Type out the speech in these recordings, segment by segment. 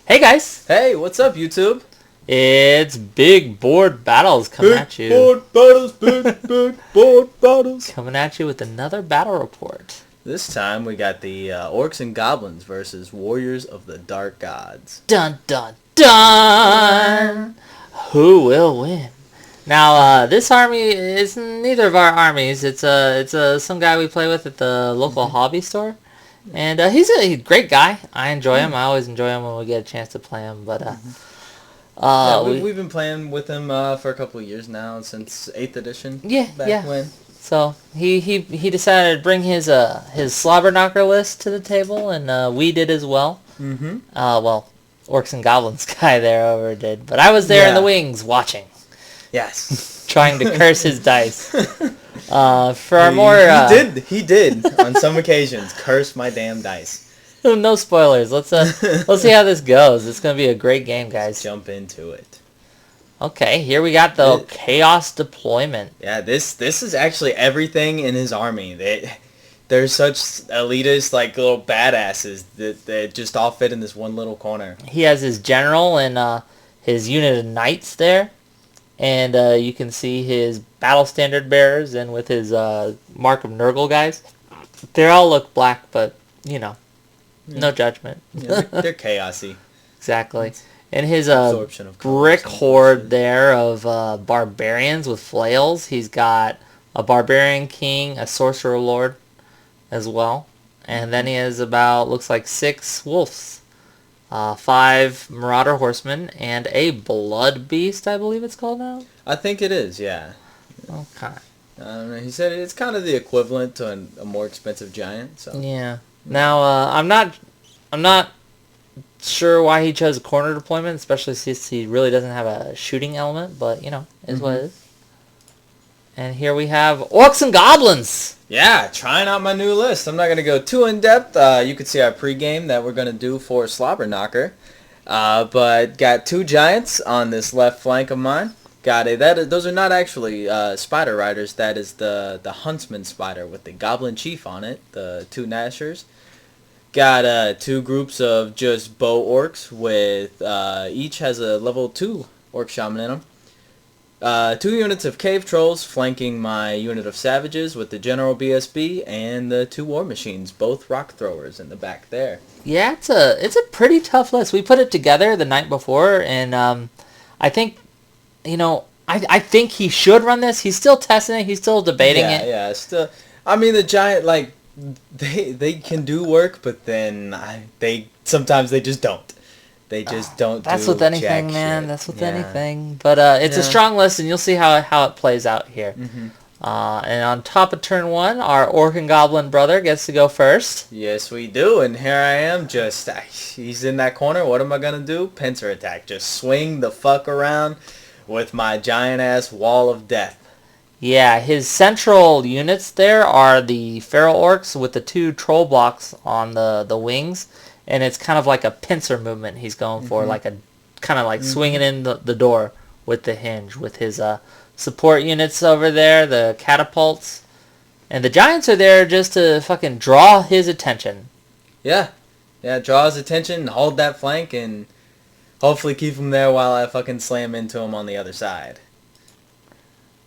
Hey guys, Hey, what's up, YouTube? it's Big Board Battles coming at you. Big board battles. Coming at you with another battle report. This time we got the Orcs and Goblins versus Warriors of the Dark Gods. Dun dun dun! Who will win? Now, this army is neither of our armies. It's some guy we play with at the local hobby store. And he's a great guy. I enjoy him. I always enjoy him when we get a chance to play him. But We've been playing with him for a couple of years now, since 8th edition. Yeah. When. So he decided to bring his slobber knocker list to the table, and we did as well. Mm-hmm. Well, Orcs and Goblins guy there over did, but I was there in the wings watching. Yes. Trying to curse his dice. For our more... He did, on some occasions, curse my damn dice. No spoilers. Let's see how this goes. It's going to be a great game, guys. Jump into it. Okay, here we got the Chaos Deployment. Yeah, this is actually everything in his army. They're such elitist, like, little badasses that just all fit in this one little corner. He has his general and his unit of knights there. And you can see his battle standard bearers and with his Mark of Nurgle guys. They all look black, but, you know, no judgment. Yeah, they're chaosy. Exactly. And his Absorption of brick colors. horde there of barbarians with flails. He's got a barbarian king, a sorcerer lord as well. And then he has about, looks like 6 wolves. 5 marauder horsemen, and a blood beast, I believe it's called now? I think it is, yeah. Okay. He said it's kind of the equivalent to a more expensive giant. So Yeah. Now, I'm not sure why he chose a corner deployment, especially since he really doesn't have a shooting element, but, you know, is what it is. And here we have Orcs and Goblins! Yeah, trying out my new list. I'm not going to go too in-depth. You can see our pregame that we're going to do for Slobber Knocker. But got 2 giants on this left flank of mine. Those are not actually spider riders. That is the huntsman spider with the goblin chief on it, the 2 Nashers. Got 2 groups of just bow orcs with each has a level 2 orc shaman in them. 2 units of cave trolls flanking my unit of savages with the general BSB and the 2 war machines, both rock throwers in the back there. Yeah, it's a pretty tough list. We put it together the night before, and I think, you know, I think he should run this. He's still testing it. He's still debating it. Yeah, still. I mean, the giant, like, they can do work, but then sometimes they just don't. They just don't. That's do with anything, jack man. shit. That's with anything. But it's a strong list, and you'll see how it plays out here. Mm-hmm. And on top of turn 1, our Orc and Goblin brother gets to go first. Yes, we do. And here I am. He's in that corner. What am I gonna do? Pincer attack. Just swing the fuck around with my giant ass wall of death. Yeah, his central units there are the feral orcs with the 2 troll blocks on the wings. And it's kind of like a pincer movement he's going for, like a kind of like swinging in the door with the hinge, with his support units over there, the catapults. And the giants are there just to fucking draw his attention. Yeah, draw his attention, hold that flank, and hopefully keep him there while I fucking slam into him on the other side.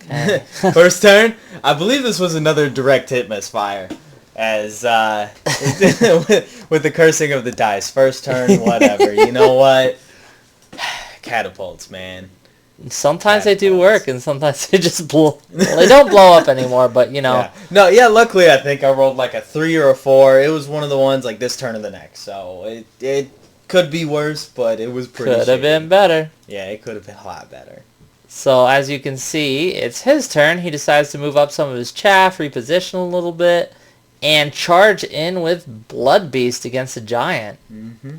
Okay. First turn, I believe this was another direct hit misfire. As with the cursing of the dice. First turn, whatever. You know what? Catapults, man. Sometimes they do work, and sometimes they just blow. Well, they don't blow up anymore, but you know. Yeah. Luckily, I think I rolled like a 3 or a 4. It was one of the ones like this turn or the next. So it could be worse, but it was pretty. Could have been better. Yeah, it could have been a lot better. So as you can see, it's his turn. He decides to move up some of his chaff, reposition a little bit, and charge in with Blood Beast against the giant. Mm-hmm.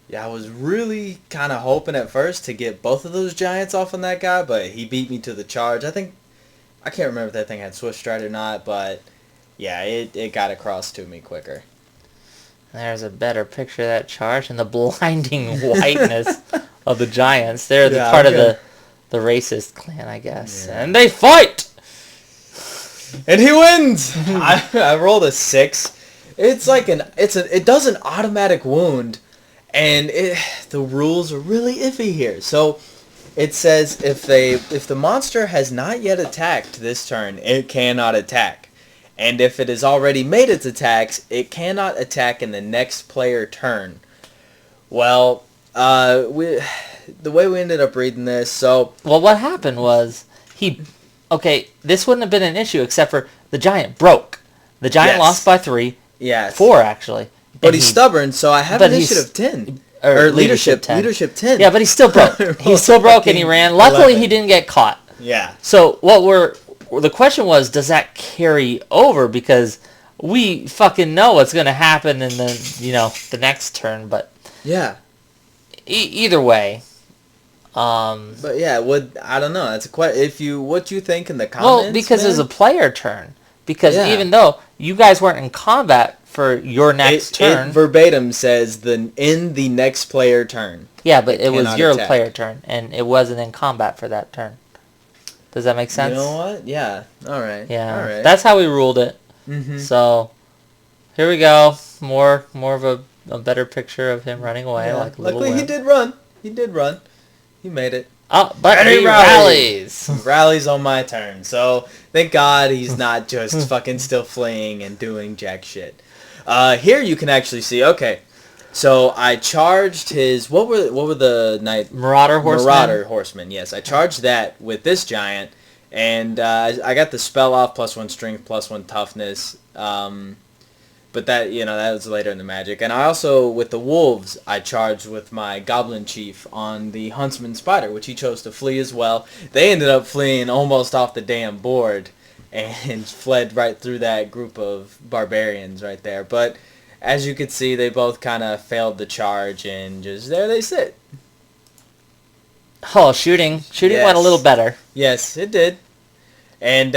Yeah, I was really kind of hoping at first to get both of those giants off on that guy, but he beat me to the charge. I can't remember if that thing had Swift Stride or not, but yeah, it got across to me quicker. There's a better picture of that charge and the blinding whiteness of the giants. They're part of the racist clan, I guess. Yeah. And they fight! And he wins! I rolled a 6. It does an automatic wound, And the rules are really iffy here. So it says if the monster has not yet attacked this turn, it cannot attack. And if it has already made its attacks, it cannot attack in the next player turn. Well, the way we ended up reading this, so... Well, what happened was, okay, this wouldn't have been an issue except for the giant broke. The giant lost by 3. Yes. 4, actually. But he's stubborn, so I have initiative 10. Or leadership 10. Leadership 10. Yeah, but he still broke. He still broke and he ran. Luckily, 11. He didn't get caught. Yeah. So the question was, does that carry over? Because we fucking know what's going to happen in the next turn. But yeah. Either way. But yeah, I don't know. That's a question. What you think in the comments? Well, because it's a player turn. Because even though you guys weren't in combat for your next turn, it verbatim says in the next player turn. Yeah, but it was your player turn, and it wasn't in combat for that turn. Does that make sense? You know what? Yeah. All right. Yeah. All right. That's how we ruled it. Mm-hmm. So here we go. More of a better picture of him running away like a little. Luckily, he did run. He did run. He made it. Oh, but he rallies. Rallies on my turn. So thank God he's not just fucking still fleeing and doing jack shit. Here you can actually see. Okay, so I charged his what were the knight Marauder horsemen. Yes, I charged that with this giant, and I got the spell off +1 strength, +1 toughness. But that that was later in the magic. And I also, with the wolves, I charged with my goblin chief on the huntsman spider, which he chose to flee as well. They ended up fleeing almost off the damn board and fled right through that group of barbarians right there. But as you could see, they both kind of failed the charge, and just there they sit. Oh, shooting went a little better. Yes, it did. And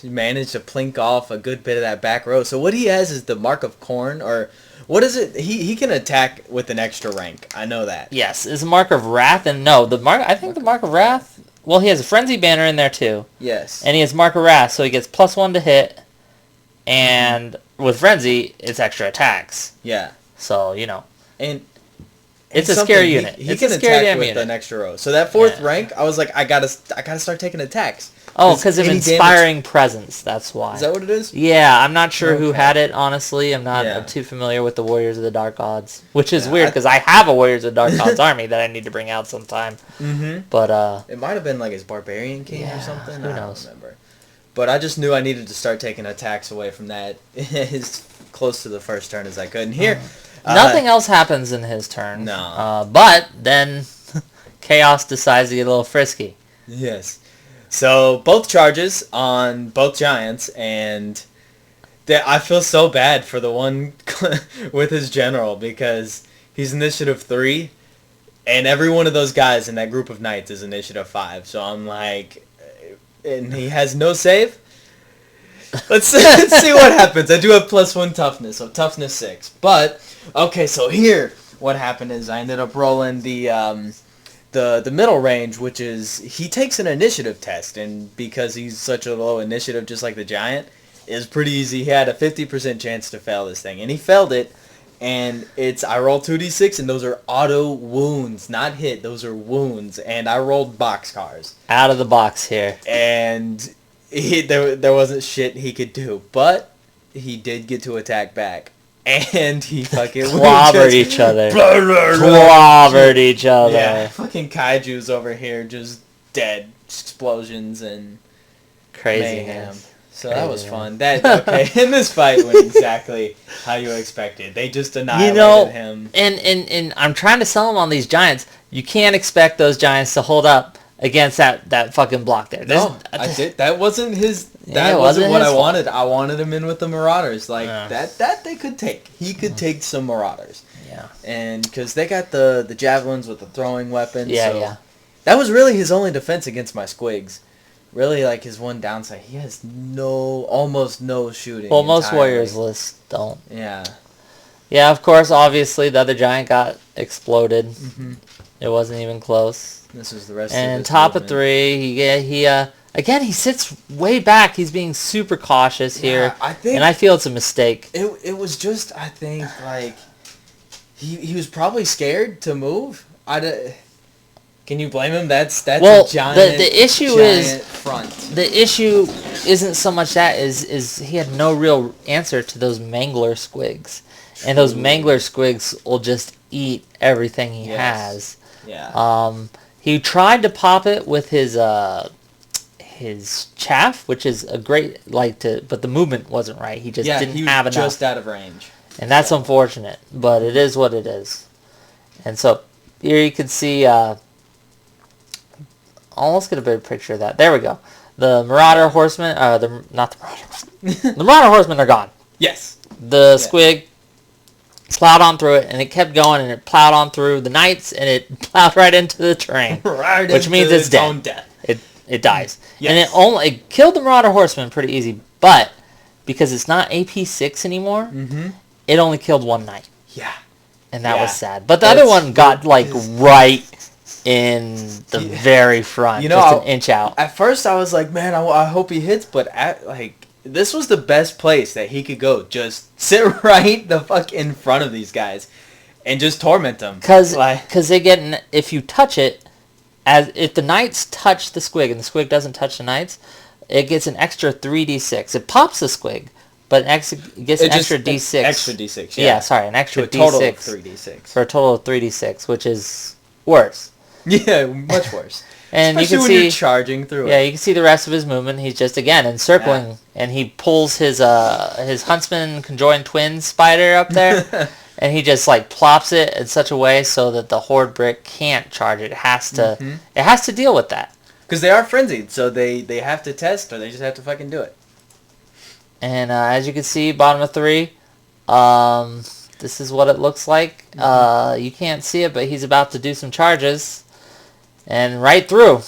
managed to plink off a good bit of that back row. So what he has is the Mark of Corn, or what is it? He can attack with an extra rank. I know that. Yes, it's a Mark of Wrath, and the Mark of Wrath. Well, he has a Frenzy Banner in there too. Yes. And he has Mark of Wrath, so he gets +1 to hit, and with Frenzy, it's extra attacks. Yeah. So and it's a scary unit. He can attack with an extra row. So that 4th rank, I was like, I gotta start taking attacks. Oh, because of Inspiring Presence, that's why. Is that what it is? Yeah, I'm not sure who had it, honestly. I'm not too familiar with the Warriors of the Dark Gods, which is weird, because I have a Warriors of the Dark Gods army that I need to bring out sometime. Mm-hmm. But it might have been like his Barbarian King or something. Who knows? I don't remember. But I just knew I needed to start taking attacks away from that as close to the first turn as I could. And here... nothing else happens in his turn. No. But then Chaos decides to get a little frisky. Yes. So both charges on both giants, and I feel so bad for the one with his general, because he's initiative 3, and every one of those guys in that group of knights is initiative 5. So I'm like, and he has no save. Let's see what happens. I do have +1 toughness, so toughness 6. But okay, so here what happened is I ended up rolling the middle range, which is he takes an initiative test, and because he's such a low initiative, just like the giant, is pretty easy. He had a 50% chance to fail this thing, and he failed it. And I rolled 2d6, and those are auto wounds, not hit. Those are wounds, and I rolled boxcars out of the box here, and there wasn't shit he could do, but he did get to attack back. And he fucking clobbered each other. Clobbered each other. Yeah, fucking kaijus over here, just dead. Explosions and craziness. Mayhem. So that was fun. In this fight went exactly how you expected. They just annihilated him. And I'm trying to sell him on these giants. You can't expect those giants to hold up against that fucking block there. No, I did. That wasn't his. That wasn't what I wanted. I wanted him in with the Marauders. That they could take. He could take some Marauders. Yeah. And because they got the javelins with the throwing weapons. Yeah, so yeah. That was really his only defense against my squigs. Really, like, his one downside. He has almost no shooting. Well, most Warriors lists don't. Yeah. Yeah, of course, obviously, the other giant got exploded. Mm-hmm. It wasn't even close. This was the rest of his his top movement. of 3, again, he sits way back. He's being super cautious here. I think, and I feel it's a mistake. It was just, I think, like, he was probably scared to move. Can you blame him? That's well, a giant. The issue giant is front. The issue isn't so much that is he had no real answer to those mangler squigs, and those mangler squigs will just eat everything he has. Yeah. He tried to pop it with his chaff, which is a great but the movement wasn't right. He just didn't have enough. Just out of range. And that's unfortunate, but it is what it is. And so here you can see, almost get a better picture of that. There we go. The Marauder Horsemen, not the Marauder Horsemen. The Marauder Horsemen are gone. Yes. The squig plowed on through it, and it kept going, and it plowed on through the knights, and it plowed right into the terrain. Which means it's dead. Own death. It dies. Yes. And it killed the Marauder Horsemen pretty easy, but because it's not AP6 anymore, it only killed one knight. Yeah. And that was sad. But the other one got, right in the very front, just an inch out. At first, I was like, man, I hope he hits, but this was the best place that he could go. Just sit right the fuck in front of these guys and just torment them. Because they get, if you touch it, if the knights touch the squig and the squig doesn't touch the knights, it gets an extra 3d6. It pops the squig, but it gets an extra d6. Extra d6, yeah. Yeah, sorry, an extra d6. To a total d6. of 3d6. For a total of 3d6, which is worse. Yeah, much worse. And especially you can when see you're charging through it. Yeah, you can see the rest of his movement. He's just again encircling, and he pulls his huntsman conjoined twin spider up there, and he just plops it in such a way so that the horde brick can't charge it. It has to deal with that. Because they are frenzied, so they have to test, or they just have to fucking do it. And as you can see, bottom of 3, this is what it looks like. You can't see it, but he's about to do some charges. And right through.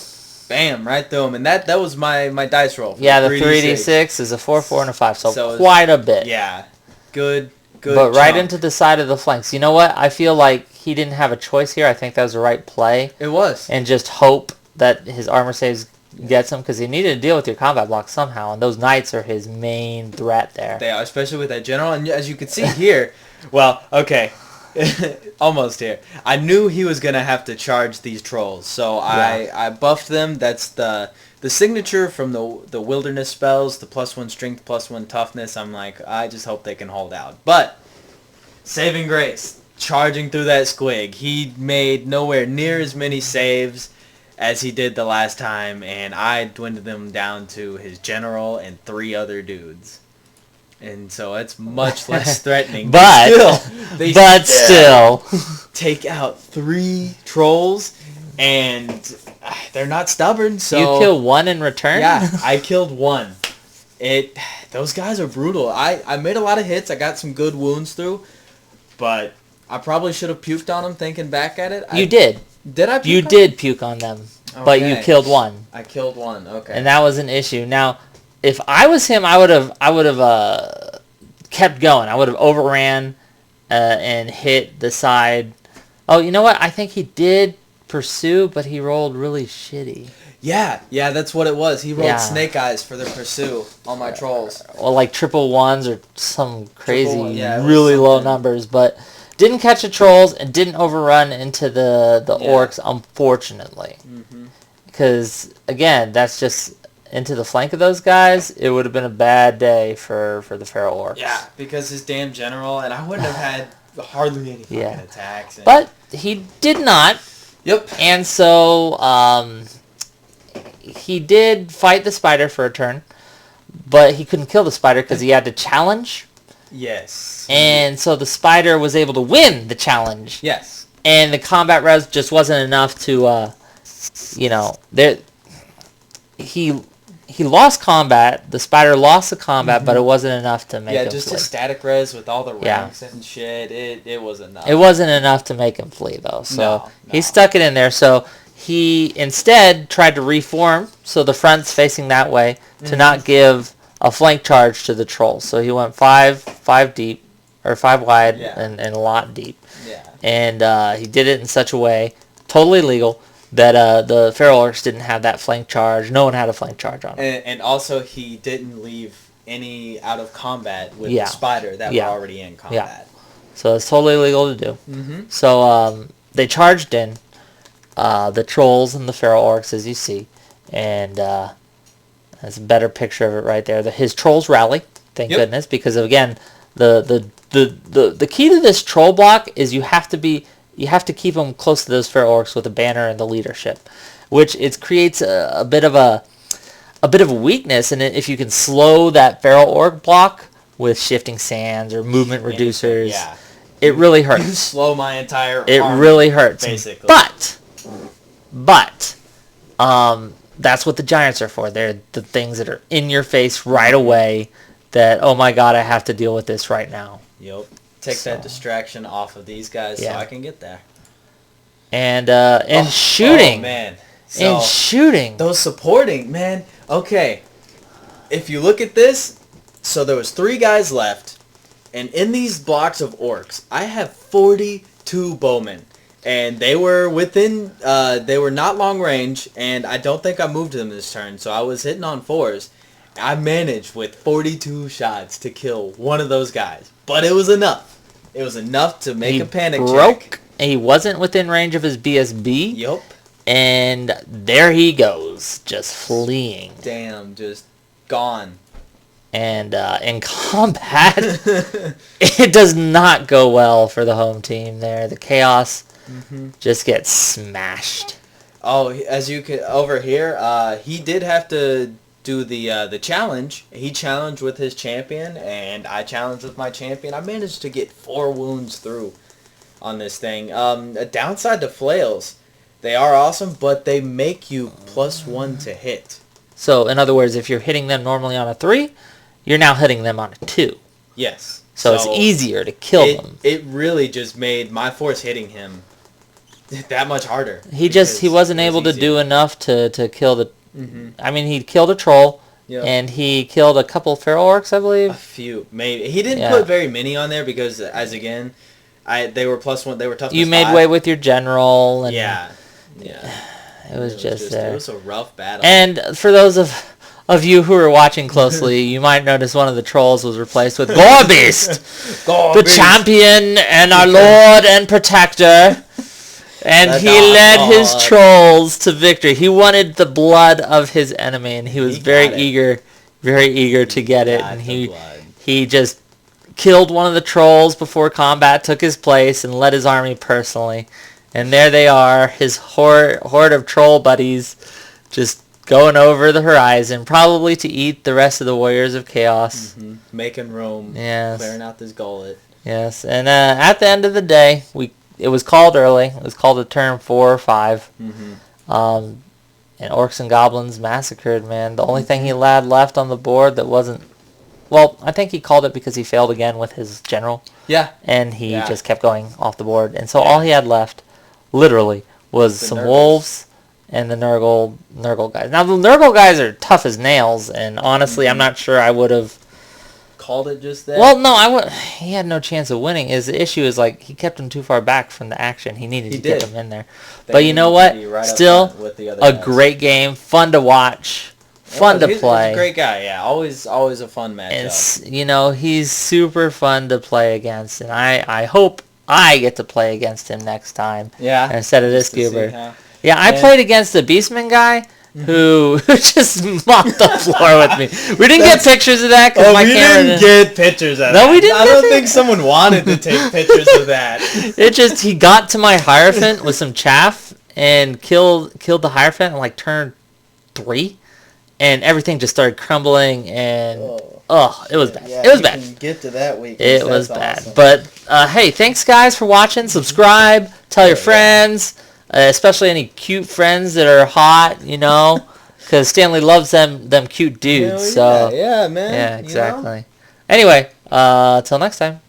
Bam, right through him. And that was my dice roll. Yeah, the 3d6 is a 4, 4, and a 5, so quite a bit. Yeah, good. But right into the side of the flanks. You know what? I feel like he didn't have a choice here. I think that was the right play. It was. And just hope that his armor saves gets him, because he needed to deal with your combat block somehow, and those knights are his main threat there. They are, especially with that general. And as you can see here, well, okay. Almost here. I knew he was gonna have to charge these trolls, so I buffed them. That's the signature from the wilderness spells, the +1 strength, +1 toughness. I'm like, I just hope they can hold out. But saving grace, charging through that squig, he made nowhere near as many saves as he did the last time, and I dwindled them down to his general and 3 other dudes. And so it's much less threatening. but still take out 3 trolls, and they're not stubborn. So you kill 1 in return. Yeah, I killed 1. Those guys are brutal. I made a lot of hits. I got some good wounds through, but I probably should have puked on them. Thinking back at it, You did. Did I? Puke you on did them? Puke on them, but you killed 1. I killed 1. Okay. And that was an issue. Now, if I was him, I would have kept going. I would have overran and hit the side. Oh, you know what? I think he did pursue, but he rolled really shitty. Yeah, that's what it was. He rolled snake eyes for the pursue on my trolls. Or like triple ones or some crazy, really low numbers, but didn't catch the trolls and didn't overrun into the orcs, unfortunately. Because, again, that's just into the flank of those guys. It would have been a bad day for the feral orcs. Yeah, because his damn general, and I wouldn't have had hardly any fucking attacks. But he did not. Yep. And so he did fight the spider for a turn, but he couldn't kill the spider because he had to challenge. Yes. And so the spider was able to win the challenge. Yes. And the combat res just wasn't enough to, he lost combat. The spider lost the combat, but it wasn't enough to make him flee. Yeah, just a static res with all the ranks and shit. It wasn't enough. It wasn't enough to make him flee, though. So he stuck it in there. So he instead tried to reform, so the front's facing that way, to not give a flank charge to the trolls. So he went 5 deep, or 5 wide, and a lot deep. Yeah. And he did it in such a way, totally legal, that the feral orcs didn't have that flank charge. No one had a flank charge on him. And also he didn't leave any out of combat with the spider that were already in combat. So it's totally legal to do. Mm-hmm. So they charged in, the trolls and the feral orcs, as you see. And that's a better picture of it right there. His trolls rally, thank goodness, because again, the key to this troll block is you have to keep them close to those feral orcs with a banner and the leadership, which it creates a bit of a weakness. And if you can slow that feral orc block with shifting sands or movement reducers, it really hurts. You slow my entire It army, really hurts. basically. But that's what the giants are for. They're the things that are in your face right away that, oh my god, I have to deal with this right now. Yep. Take that distraction off of these guys so I can get there. And shooting. Oh, man. So, and shooting. Those supporting, man. Okay. If you look at this, so there was 3 guys left, and in these blocks of orcs, I have 42 bowmen. And they were they were not long range, and I don't think I moved them this turn, so I was hitting on 4s. I managed with 42 shots to kill one of those guys. But it was enough. It was enough to make a panic check. He wasn't within range of his BSB. Yup. And there he goes, just fleeing. Damn, just gone. And in combat, it does not go well for the home team there. The Chaos just gets smashed. Oh, as you can over here, he did have to do the challenge. He challenged with his champion, and I challenged with my champion. I managed to get 4 wounds through on this thing. A downside to flails, they are awesome, but they make you +1 to hit. So, in other words, if you're hitting them normally on a 3, you're now hitting them on a 2. Yes. So it's easier to kill them. It really just made my force hitting him that much harder. He wasn't able to do enough to kill the... I mean, he killed a troll, and he killed a couple of feral orcs, I believe. A few, maybe. He didn't put very many on there because, they were +1. They were tough. You made way with your general. And yeah. It was just It was a rough battle. And for those of you who are watching closely, you might notice one of the trolls was replaced with Gorebeast, the champion and our lord and protector. And he led his trolls to victory. He wanted the blood of his enemy, and he was very eager to get it. And he just killed one of the trolls before combat took his place and led his army personally. And there they are, his horde of troll buddies, just going over the horizon, probably to eat the rest of the warriors of chaos. Making room, clearing out this gullet. Yes, and at the end of the day, it was called early. It was called a turn 4 or 5. And Orcs and Goblins massacred, man. The only thing he had left on the board that wasn't... Well, I think he called it because he failed again with his general. Yeah. And he just kept going off the board. And so all he had left, literally, was some wolves and the Nurgle guys. Now, the Nurgle guys are tough as nails, and honestly, I'm not sure I would have... Called it just that? Well, no, he had no chance of winning. The issue is, he kept him too far back from the action. He needed to get him in there. But you know what? Still, great game. Fun to watch. Fun to play. He's a great guy, Always a fun matchup. And, he's super fun to play against. And I hope I get to play against him next time. Yeah. Instead of this goober. I played against the Beastman guy. Who just mopped the floor with me. We didn't get pictures of that because my camera didn't get pictures of that. No, we didn't. I don't think someone wanted to take pictures of that. He got to my Hierophant with some chaff and killed the Hierophant in turn 3, and everything just started crumbling and it was bad. Yeah, it was bad. Can get to that week. It was bad. Awesome. But hey, thanks guys for watching. Subscribe. Tell your friends. Especially any cute friends that are hot, because Stanley loves them cute dudes. So yeah, man. Yeah, exactly. Anyway, till next time.